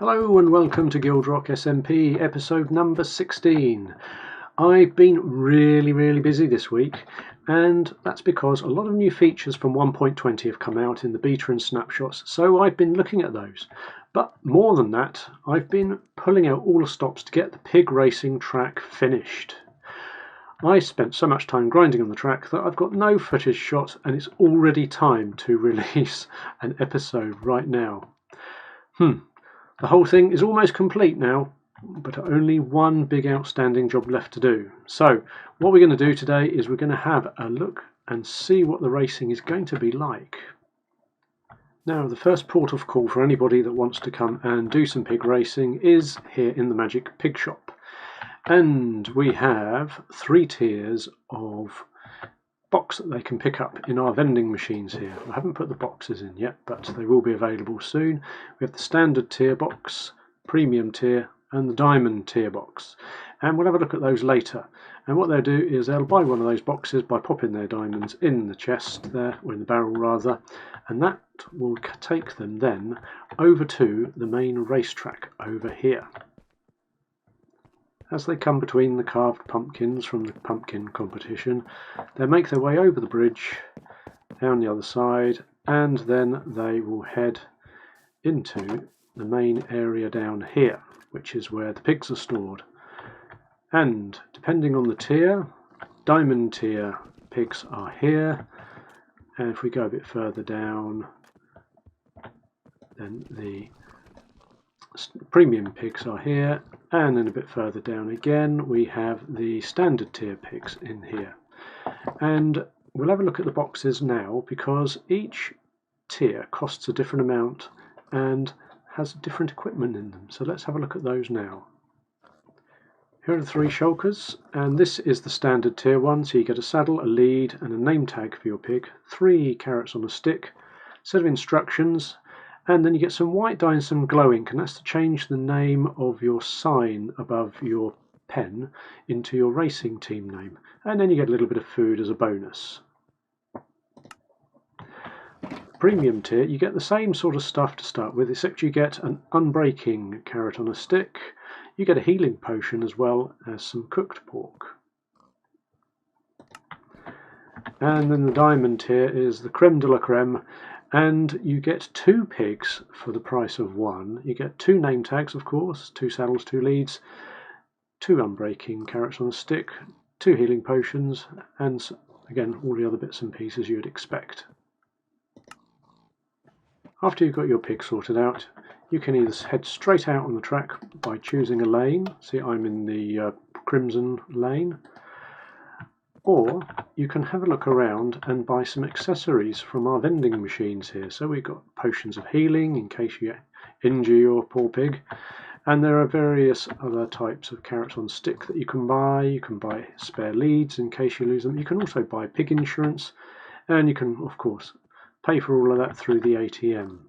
Hello and welcome to GuildRock SMP episode number 16. I've been really busy this week, and that's because a lot of new features from 1.20 have come out in the beta and snapshots, so I've been looking at those. But more than that, I've been pulling out all the stops to get the pig racing track finished. I spent so much time grinding on the track that I've got no footage shot, and it's already time to release an episode right now. The whole thing is almost complete now, but only one big outstanding job left to do. So what we're going to do today is we're going to have a look and see what the racing is going to be like. Now, the first port of call for anybody that wants to come and do some pig racing is here in the Magic Pig Shop. And we have 3 tiers of box that they can pick up in our vending machines here. I haven't put the boxes in yet, but they will be available soon. We have the standard tier box, premium tier, and the diamond tier box, and we'll have a look at those later. And what they'll do is they'll buy one of those boxes by popping their diamonds in the chest there, or in the barrel rather, and that will take them then over to the main racetrack over here. As they come between the carved pumpkins from the pumpkin competition, they make their way over the bridge, down the other side, and then they will head into the main area down here, which is where the pigs are stored. And depending on the tier, diamond tier pigs are here, and if we go a bit further down, then the premium pigs are here, and then a bit further down again we have the standard tier pigs in here. And we'll have a look at the boxes now, because each tier costs a different amount and has different equipment in them. So let's have a look at those now. Here are the 3 shulkers, and this is the standard tier one, so you get a saddle, a lead and a name tag for your pig, 3 carrots on a stick, set of instructions, and then you get some white dye and some glow ink, and that's to change the name of your sign above your pen into your racing team name. And then you get a little bit of food as a bonus. Premium tier, you get the same sort of stuff to start with, except you get an unbreaking carrot on a stick. You get a healing potion as well as some cooked pork. And then the diamond tier is the creme de la creme, and you get 2 pigs for the price of 1. You get 2 name tags, of course, 2 saddles, 2 leads, 2 unbreaking carrots on a stick, 2 healing potions, and again all the other bits and pieces you would expect. After you've got your pig sorted out, you can either head straight out on the track by choosing a lane. See, I'm in the crimson lane. Or you can have a look around and buy some accessories from our vending machines here. So we've got potions of healing in case you injure your poor pig, and there are various other types of carrots on stick that you can buy. You can buy spare leads in case you lose them. You can also buy pig insurance, and you can of course pay for all of that through the ATM.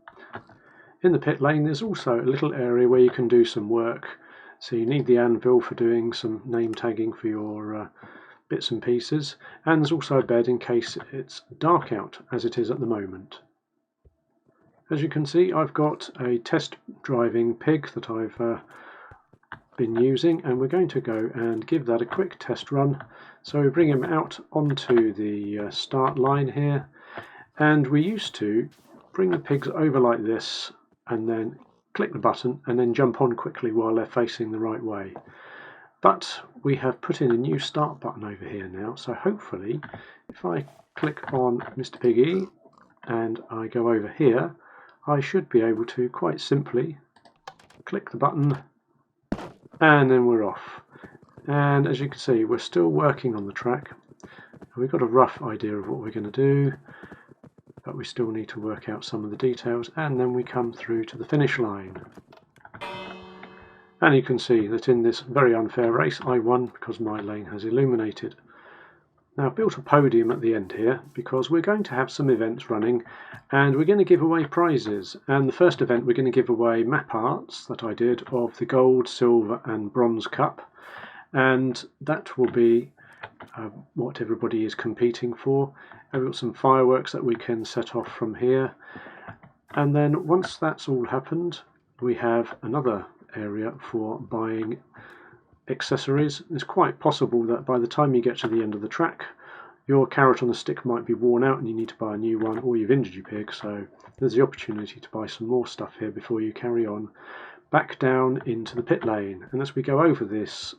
In the pit lane there's also a little area where you can do some work. So you need the anvil for doing some name tagging for your bits and pieces, and there's also a bed in case it's dark out as it is at the moment. As you can see, I've got a test driving pig that I've been using, and we're going to go and give that a quick test run. So we bring him out onto the start line here, and we used to bring the pigs over like this and then click the button and then jump on quickly while they're facing the right way. But we have put in a new start button over here now, so hopefully if I click on Mr. Piggy and I go over here, I should be able to quite simply click the button and then we're off. And as you can see, we're still working on the track. We've got a rough idea of what we're going to do, but we still need to work out some of the details, and then we come through to the finish line. And you can see that in this very unfair race I won because my lane has illuminated. Now I've built a podium at the end here because we're going to have some events running and we're going to give away prizes. And the first event we're going to give away map arts that I did of the gold, silver and bronze cup, and that will be what everybody is competing for. And we've got some fireworks that we can set off from here, and then once that's all happened we have another area for buying accessories. It's quite possible that by the time you get to the end of the track, your carrot on the stick might be worn out and you need to buy a new one, or you've injured your pig, so there's the opportunity to buy some more stuff here before you carry on back down into the pit lane. And as we go over these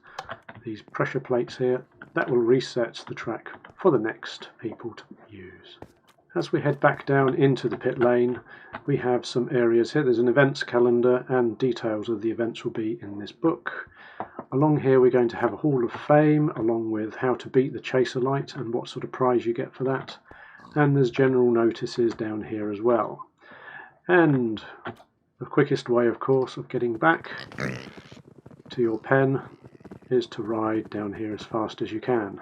pressure plates here, that will reset the track for the next people to use. As we head back down into the pit lane, we have some areas here. There's an events calendar, and details of the events will be in this book. Along here we're going to have a Hall of Fame, along with how to beat the chaser light and what sort of prize you get for that. And there's general notices down here as well. And the quickest way, of course, of getting back to your pen is to ride down here as fast as you can.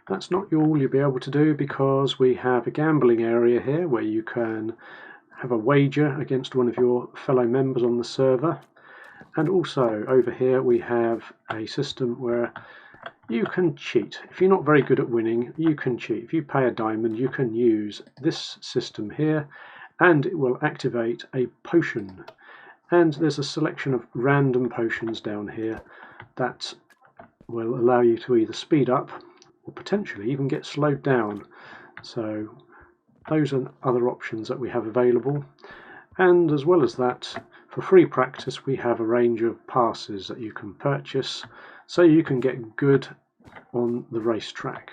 That's not all you'll be able to do, because we have a gambling area here where you can have a wager against one of your fellow members on the server. And also over here we have a system where you can cheat. If you're not very good at winning, you can cheat. If you pay a diamond, you can use this system here and it will activate a potion. And there's a selection of random potions down here that will allow you to either speed up or potentially even get slowed down. So those are other options that we have available. And as well as that, for free practice, we have a range of passes that you can purchase so you can get good on the racetrack.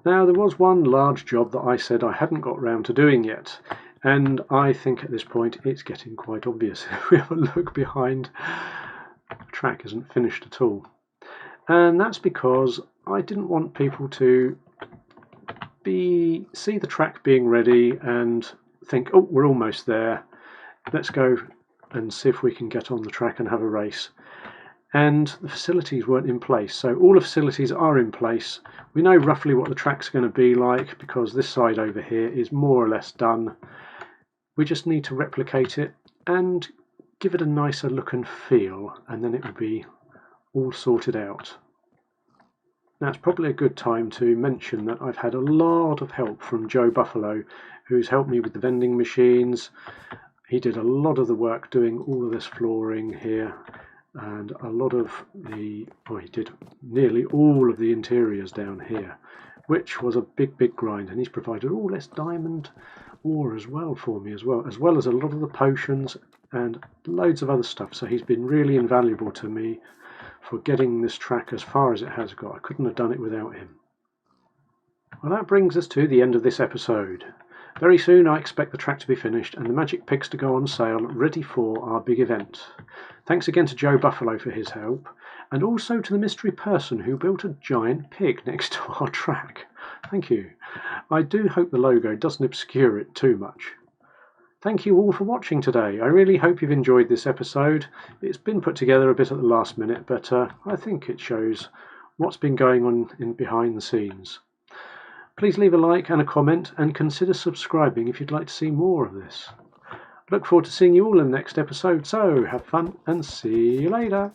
Now, there was one large job that I said I hadn't got round to doing yet, and I think at this point it's getting quite obvious. If we have a look behind, the track isn't finished at all. And that's because I didn't want people to see the track being ready and think, oh, we're almost there, let's go and see if we can get on the track and have a race. And the facilities weren't in place. So all the facilities are in place. We know roughly what the track's going to be like, because this side over here is more or less done. We just need to replicate it and give it a nicer look and feel, and then it will be all sorted out. Now, it's probably a good time to mention that I've had a lot of help from Jobuffalo, who's helped me with the vending machines. He did a lot of the work doing all of this flooring here, and a lot of he did nearly all of the interiors down here, which was a big grind. And he's provided all this diamond ore as well for me, as well as a lot of the potions and loads of other stuff. So he's been really invaluable to me for getting this track as far as it has got. I couldn't have done it without him. Well, that brings us to the end of this episode. Very soon I expect the track to be finished and the magic pigs to go on sale, ready for our big event. Thanks again to Jobuffalo for his help, and also to the mystery person who built a giant pig next to our track. Thank you. I do hope the logo doesn't obscure it too much. Thank you all for watching today. I really hope you've enjoyed this episode. It's been put together a bit at the last minute, but I think it shows what's been going on behind the scenes. Please leave a like and a comment, and consider subscribing if you'd like to see more of this. Look forward to seeing you all in the next episode, so have fun and see you later.